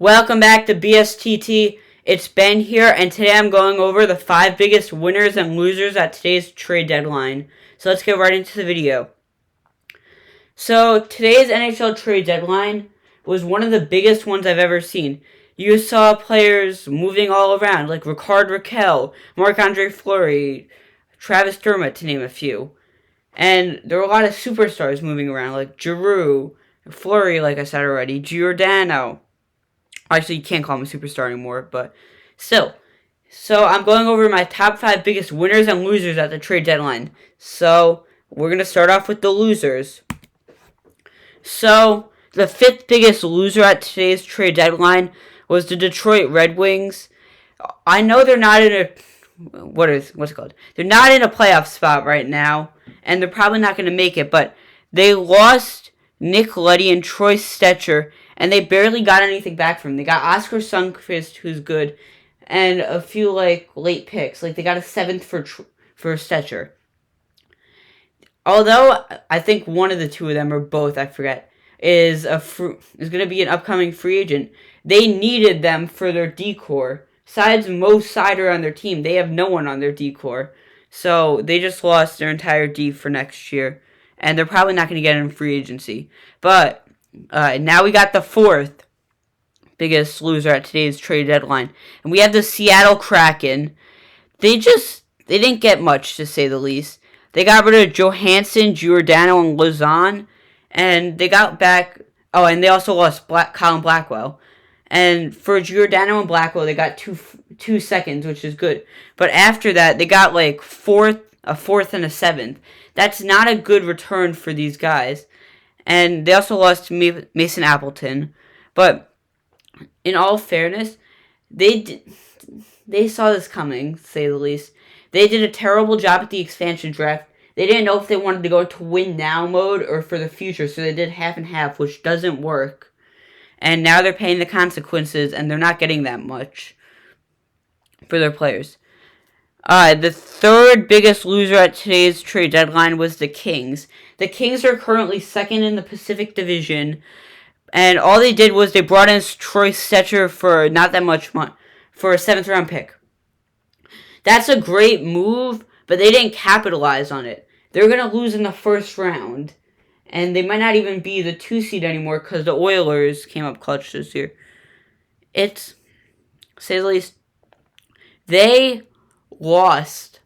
Welcome back to BSTT. It's Ben here, and today I'm going over the 5 biggest winners and losers at today's trade deadline. So let's get right into the video. So today's NHL trade deadline was one of the biggest ones I've ever seen. You saw players moving all around, like Rickard Rakell, Marc-Andre Fleury, Travis Dermott, to name a few. And there were a lot of superstars moving around, like Giroux, Fleury, like I said already, Giordano. Actually, you can't call him a superstar anymore, but still. So I'm going over my top 5 biggest winners and losers at the trade deadline. So we're going to start off with the losers. So the 5th biggest loser at today's trade deadline was the Detroit Red Wings. I know they're not in a what's it called? They're not in a playoff spot right now, and they're probably not going to make it, but they lost Nick Leddy and Troy Stecher, and they barely got anything back from him. They got Oscar Sundqvist, who's good, and a few late picks. They got a 7th for Stecher. Although I think one of the two of them, or both, I forget, is going to be an upcoming free agent. They needed them for their D-core. Besides Mo Seider on their team, they have no one on their D-core. So they just lost their entire D for next year. And they're probably not going to get in free agency. But now we got the 4th biggest loser at today's trade deadline. And we have the Seattle Kraken. They didn't get much, to say the least. They got rid of Johansson, Giordano, and Lausanne. And they got back... Oh, and they also lost Colin Blackwell. And for Giordano and Blackwell, they got two seconds, which is good. But after that, they got a 4th and a 7th. That's not a good return for these guys. And they also lost Mason Appleton. But in all fairness, they saw this coming, to say the least. They did a terrible job at the expansion draft. They didn't know if they wanted to go to win now mode or for the future, so they did half and half, which doesn't work. And now they're paying the consequences, and they're not getting that much for their players. The 3rd biggest loser at today's trade deadline was the Kings. The Kings are currently 2nd in the Pacific Division, and all they did was they brought in Troy Stecher for not that much money, for a 7th round pick. That's a great move, but they didn't capitalize on it. They're going to lose in the 1st round. And they might not even be the 2 seed anymore because the Oilers came up clutch this year. It's, to say the least, they lost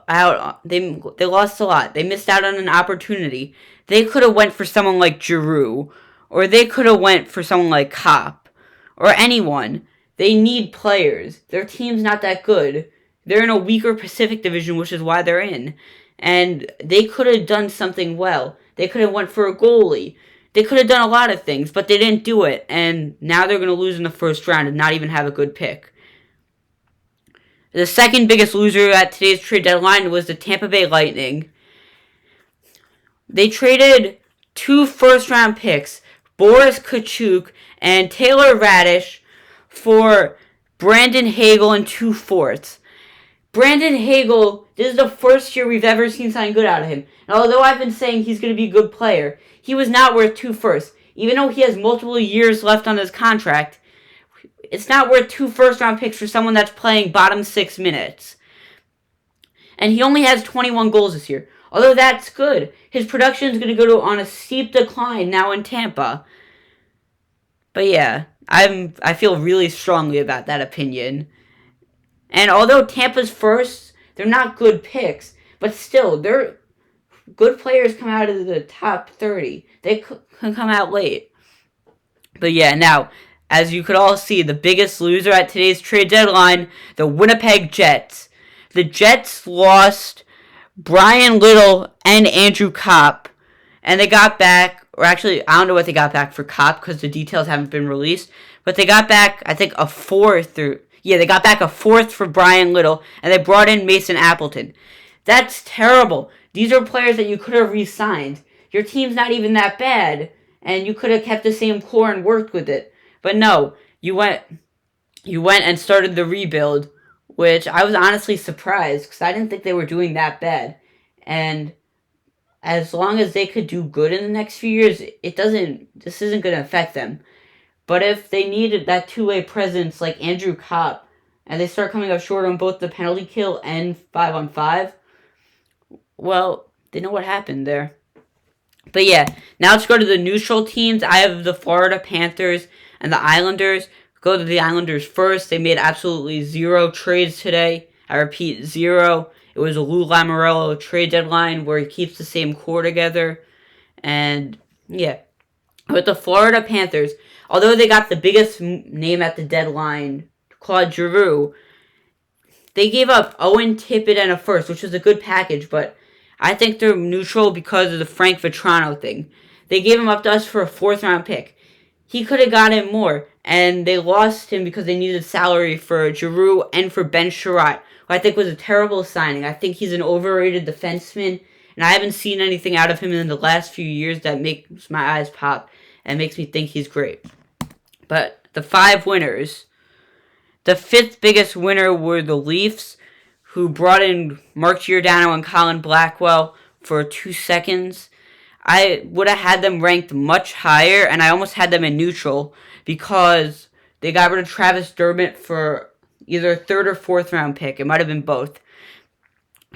out. They lost a lot. They missed out on an opportunity. They could have went for someone like Giroux, or they could have went for someone like Kopp, or anyone. They need players. Their team's not that good. They're in a weaker Pacific Division, which is why they're in. And they could have done something well. They could have went for a goalie. They could have done a lot of things, but they didn't do it. And now they're going to lose in the 1st round and not even have a good pick. The 2nd biggest loser at today's trade deadline was the Tampa Bay Lightning. They traded 2 first-round picks, Boris Kachuk and Taylor Radish, for Brandon Hagel and 2 fourths. Brandon Hagel, this is the 1st year we've ever seen something good out of him. And although I've been saying he's going to be a good player, he was not worth 2 firsts. Even though he has multiple years left on his contract, it's not worth 2 first-round picks for someone that's playing bottom 6 minutes. And he only has 21 goals this year. Although that's good, his production is going to go on a steep decline now in Tampa. But yeah, I feel really strongly about that opinion. And although Tampa's first, they're not good picks, but still, they're good players come out of the top 30. They can come out late. But yeah, now, as you could all see, the biggest loser at today's trade deadline, the Winnipeg Jets. The Jets lost Brian Little and Andrew Kopp, and they got back, or actually, I don't know what they got back for Kopp because the details haven't been released, but they got back, I think, they got back a 4th for Brian Little, and they brought in Mason Appleton. That's terrible. These are players that you could have re-signed. Your team's not even that bad, and you could have kept the same core and worked with it. But no, you went and started the rebuild, which I was honestly surprised, because I didn't think they were doing that bad. And as long as they could do good in the next few years, this isn't going to affect them. But if they needed that two-way presence like Andrew Kopp, and they start coming up short on both the penalty kill and 5-on-5, well, they know what happened there. But yeah, now let's go to the neutral teams. I have the Florida Panthers and the Islanders. Go to the Islanders first. They made absolutely 0 trades today. I repeat, 0. It was a Lou Lamoriello trade deadline where he keeps the same core together. And yeah, with the Florida Panthers, although they got the biggest name at the deadline, Claude Giroux, they gave up Owen Tippett and a first, which was a good package, but I think they're neutral because of the Frank Vetrano thing. They gave him up to us for a 4th-round pick. He could have gotten more, and they lost him because they needed salary for Giroux and for Ben Sherratt, who I think was a terrible signing. I think he's an overrated defenseman, and I haven't seen anything out of him in the last few years that makes my eyes pop and makes me think he's great. But the 5 winners, the 5th biggest winner were the Leafs, who brought in Mark Giordano and Colin Blackwell for 2 seconds. I would have had them ranked much higher, and I almost had them in neutral because they got rid of Travis Dermott for either a 3rd or 4th round pick. It might have been both.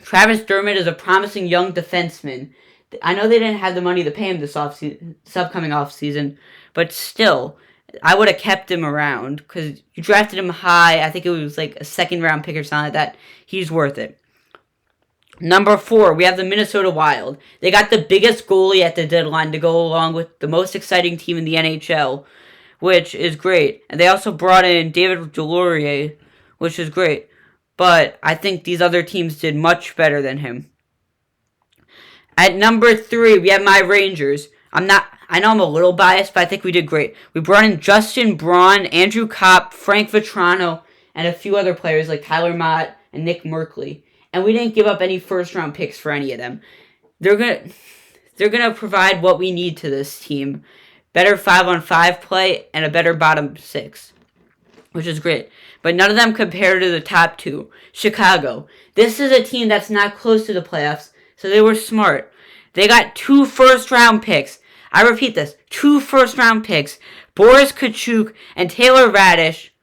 Travis Dermott is a promising young defenseman. I know they didn't have the money to pay him this upcoming offseason, but still, I would have kept him around because you drafted him high. I think it was like a 2nd round pick or something like that. He's worth it. Number 4, we have the Minnesota Wild. They got the biggest goalie at the deadline to go along with the most exciting team in the NHL, which is great. And they also brought in David Delorier, which is great. But I think these other teams did much better than him. At number 3, we have my Rangers. I know I'm a little biased, but I think we did great. We brought in Justin Braun, Andrew Kopp, Frank Vetrano, and a few other players like Tyler Mott and Nick Merkley. And we didn't give up any 1st-round picks for any of them. They're gonna provide what we need to this team. Better 5-on-5 play and a better bottom 6, which is great. But none of them compare to the top 2. Chicago. This is a team that's not close to the playoffs, so they were smart. They got 2 1st-round picks. I repeat this, 2 1st-round picks. Boris Kachuk and Taylor Radish,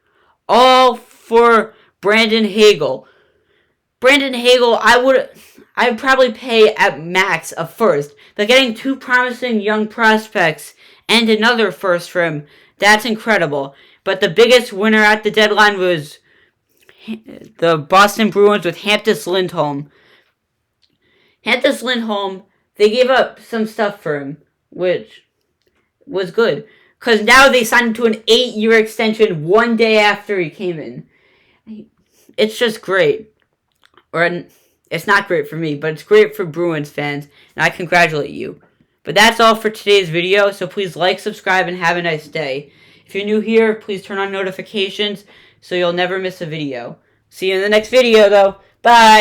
all for Brandon Hagel. Brandon Hagel, I'd probably pay at max a 1st. But getting 2 promising young prospects and another 1st for him, that's incredible. But the biggest winner at the deadline was the Boston Bruins with Hampus Lindholm. Hampus Lindholm, they gave up some stuff for him, which was good. Because now they signed him to an 8-year extension 1 day after he came in. It's just great. Or it's not great for me, but it's great for Bruins fans, and I congratulate you. But that's all for today's video, so please like, subscribe, and have a nice day. If you're new here, please turn on notifications so you'll never miss a video. See you in the next video, though. Bye!